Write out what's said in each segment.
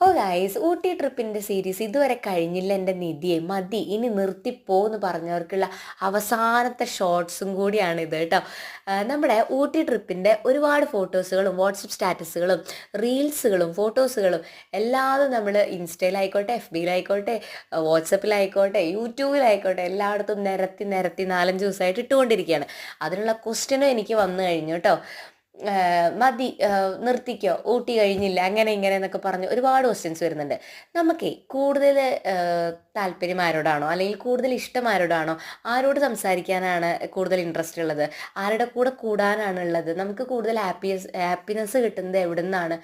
ഓ guys, Ooty ട്രിപ്പിൻ്റെ series ഇതുവരെ കഴിഞ്ഞില്ല എൻ്റെ നിധിയെ, മതി ഇനി നിർത്തിപ്പോ എന്ന് പറഞ്ഞവർക്കുള്ള അവസാനത്തെ ഷോർട്സും കൂടിയാണ് ഇത് കേട്ടോ. നമ്മുടെ ഊട്ടി ട്രിപ്പിൻ്റെ ഒരുപാട് ഫോട്ടോസുകളും വാട്സപ്പ് സ്റ്റാറ്റസുകളും റീൽസുകളും ഫോട്ടോസുകളും എല്ലാതും നമ്മൾ ഇൻസ്റ്റയിലായിക്കോട്ടെ, എഫ് ബിയിലായിക്കോട്ടെ, വാട്സപ്പിലായിക്കോട്ടെ, യൂട്യൂബിലായിക്കോട്ടെ എല്ലായിടത്തും നിരത്തി നിരത്തി 4-5 ദിവസമായിട്ട് ഇട്ടുകൊണ്ടിരിക്കുകയാണ്. അതിനുള്ള ക്വസ്റ്റ്യനും എനിക്ക് വന്നു കഴിഞ്ഞു കേട്ടോ. മതി, നിർത്തിക്കോ, ഊട്ടി കഴിഞ്ഞില്ല, അങ്ങനെ ഇങ്ങനെ എന്നൊക്കെ പറഞ്ഞ് ഒരുപാട് ക്വസ്റ്റ്യൻസ് വരുന്നുണ്ട്. നമുക്കേ കൂടുതൽ താല്പര്യം ആരോടാണോ, അല്ലെങ്കിൽ കൂടുതൽ ഇഷ്ടം ആരോടാണോ, ആരോട് സംസാരിക്കാനാണ് കൂടുതൽ ഇൻട്രസ്റ്റ് ഉള്ളത്, ആരുടെ കൂടെ കൂടാനാണ് ഉള്ളത്, നമുക്ക് കൂടുതൽ ഹാപ്പിനെസ് കിട്ടുന്നത് എവിടെ നിന്നാണ്,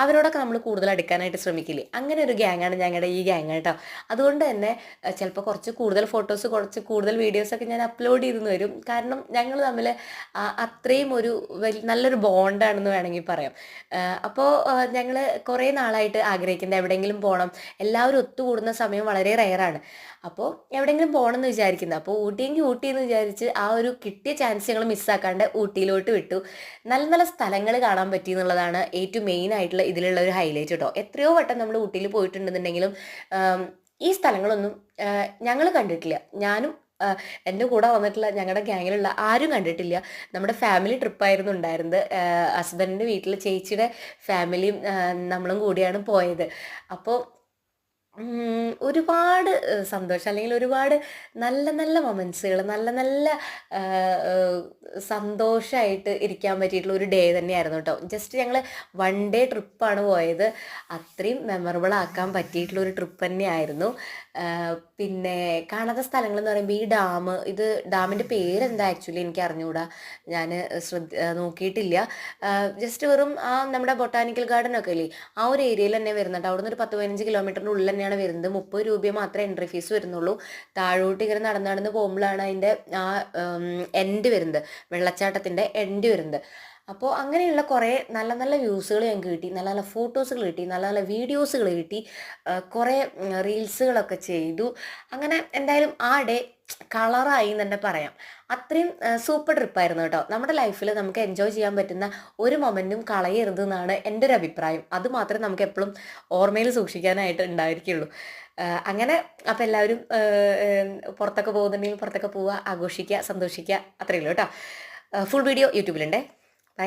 അവരോടൊക്കെ നമ്മൾ കൂടുതൽ അടുക്കാനായിട്ട് ശ്രമിക്കില്ലേ. അങ്ങനെ ഒരു ഗ്യാങ്ങാണ് ഞങ്ങളുടെ ഈ ഗ്യാങ് കേട്ടോ. അതുകൊണ്ട് തന്നെ ചിലപ്പോൾ കുറച്ച് കൂടുതൽ ഫോട്ടോസ്, കുറച്ച് കൂടുതൽ വീഡിയോസൊക്കെ ഞാൻ അപ്ലോഡ് ചെയ്തെന്ന് വരും. കാരണം ഞങ്ങൾ തമ്മിൽ അത്രയും ഒരു നല്ലൊരു ബോണ്ടാണെന്ന് വേണമെങ്കിൽ പറയാം. അപ്പോൾ ഞങ്ങൾ കുറേ നാളായിട്ട് ആഗ്രഹിക്കുന്നത് എവിടെയെങ്കിലും പോകണം. എല്ലാവരും ഒത്തുകൂടുന്ന സമയം വളരെ റെയറാണ്. അപ്പോൾ എവിടെയെങ്കിലും പോകണം എന്ന് വിചാരിക്കുന്നത്. അപ്പോൾ ഊട്ടിയെങ്കിൽ ഊട്ടി എന്ന് വിചാരിച്ച് ആ ഒരു കിട്ടിയ ചാൻസ് ഞങ്ങൾ മിസ്സാക്കാണ്ട് ഊട്ടിയിലോട്ട് വിട്ടു. നല്ല നല്ല സ്ഥലങ്ങൾ കാണാൻ പറ്റി എന്നുള്ളതാണ് ഏറ്റവും മെയിൻ ആയിട്ടുള്ള ഇതിലുള്ള ഒരു ഹൈലൈറ്റ് കേട്ടോ. എത്രയോ വട്ടം നമ്മൾ ഊട്ടിയിൽ പോയിട്ടുണ്ടെന്നുണ്ടെങ്കിലും ഈ സ്ഥലങ്ങളൊന്നും ഞങ്ങൾ കണ്ടിട്ടില്ല. ഞാനും എൻ്റെ കൂടെ വന്നിട്ടുള്ള ഞങ്ങളുടെ ഗ്യാങ്ങിലുള്ള ആരും കണ്ടിട്ടില്ല. നമ്മുടെ ഫാമിലി ട്രിപ്പായിരുന്നു ഉണ്ടായിരുന്നത്. ഹസ്ബൻഡിൻ്റെ വീട്ടിൽ ചേച്ചിയുടെ ഫാമിലിയും നമ്മളും കൂടിയാണ് പോയത്. അപ്പോൾ ഒരുപാട് സന്തോഷം, അല്ലെങ്കിൽ ഒരുപാട് നല്ല നല്ല മൊമെൻറ്റ്സുകൾ, നല്ല നല്ല സന്തോഷമായിട്ട് ഇരിക്കാൻ പറ്റിയിട്ടുള്ള ഒരു ഡേ തന്നെയായിരുന്നു കേട്ടോ. ജസ്റ്റ് ഞങ്ങൾ 1 ഡേ ട്രിപ്പാണ് പോയത്. അത്രയും മെമ്മറബിൾ ആക്കാൻ പറ്റിയിട്ടുള്ള ഒരു ട്രിപ്പ് തന്നെയായിരുന്നു. പിന്നെ കാണാത്ത സ്ഥലങ്ങൾ എന്ന് പറയുമ്പോൾ ഈ ഡാം, ഇത് ഡാമിൻ്റെ പേരെന്താ ആക്ച്വലി എനിക്ക് അറിഞ്ഞുകൂടാ, ഞാൻ നോക്കിയിട്ടില്ല. ജസ്റ്റ് വെറും നമ്മുടെ ബൊട്ടാനിക്കൽ ഗാർഡൻ ഒക്കെ ഇല്ലേ, ആ ഒരു ഏരിയയിൽ തന്നെ വരുന്നുണ്ട്. അവിടുന്ന് ഒരു 10-15 കിലോമീറ്ററിൻ്റെ ഉള്ളിൽ തന്നെയാണ് വരുന്നത്. 30 രൂപയെ മാത്രമേ എൻട്രി ഫീസ് വരുന്നുള്ളൂ. താഴോട്ട് ഇങ്ങനെ നടന്ന് പോകുമ്പോഴാണ് അതിൻ്റെ ആ എൻഡ് വരുന്നത്, വെള്ളച്ചാട്ടത്തിൻ്റെ എൻഡ് വരുന്നത്. അപ്പോൾ അങ്ങനെയുള്ള കുറേ നല്ല നല്ല വ്യൂസുകൾ ഞങ്ങൾക്ക് കിട്ടി, നല്ല നല്ല ഫോട്ടോസുകൾ കിട്ടി, നല്ല നല്ല വീഡിയോസുകൾ കിട്ടി, കുറേ റീൽസുകളൊക്കെ ചെയ്തു. അങ്ങനെ എന്തായാലും ആ ഡേ കളറായി എന്ന് തന്നെ പറയാം. അത്രയും സൂപ്പർ ട്രിപ്പായിരുന്നു കേട്ടോ. നമ്മുടെ ലൈഫിൽ നമുക്ക് എൻജോയ് ചെയ്യാൻ പറ്റുന്ന ഒരു മൊമെൻറ്റും കളയരുത് എന്നാണ് എൻ്റെ ഒരു അഭിപ്രായം. അത് മാത്രമേ നമുക്ക് എപ്പോഴും ഓർമ്മയിൽ സൂക്ഷിക്കാനായിട്ട് ഉണ്ടായിരിക്കുള്ളൂ. അങ്ങനെ അപ്പോൾ എല്ലാവരും പുറത്തൊക്കെ പോകുന്നുണ്ടെങ്കിൽ പുറത്തൊക്കെ പോവുക, ആഘോഷിക്കുക, സന്തോഷിക്കുക, അത്രയേ ഉള്ളൂ കേട്ടോ. Full video യൂട്യൂബിലുണ്ടേ.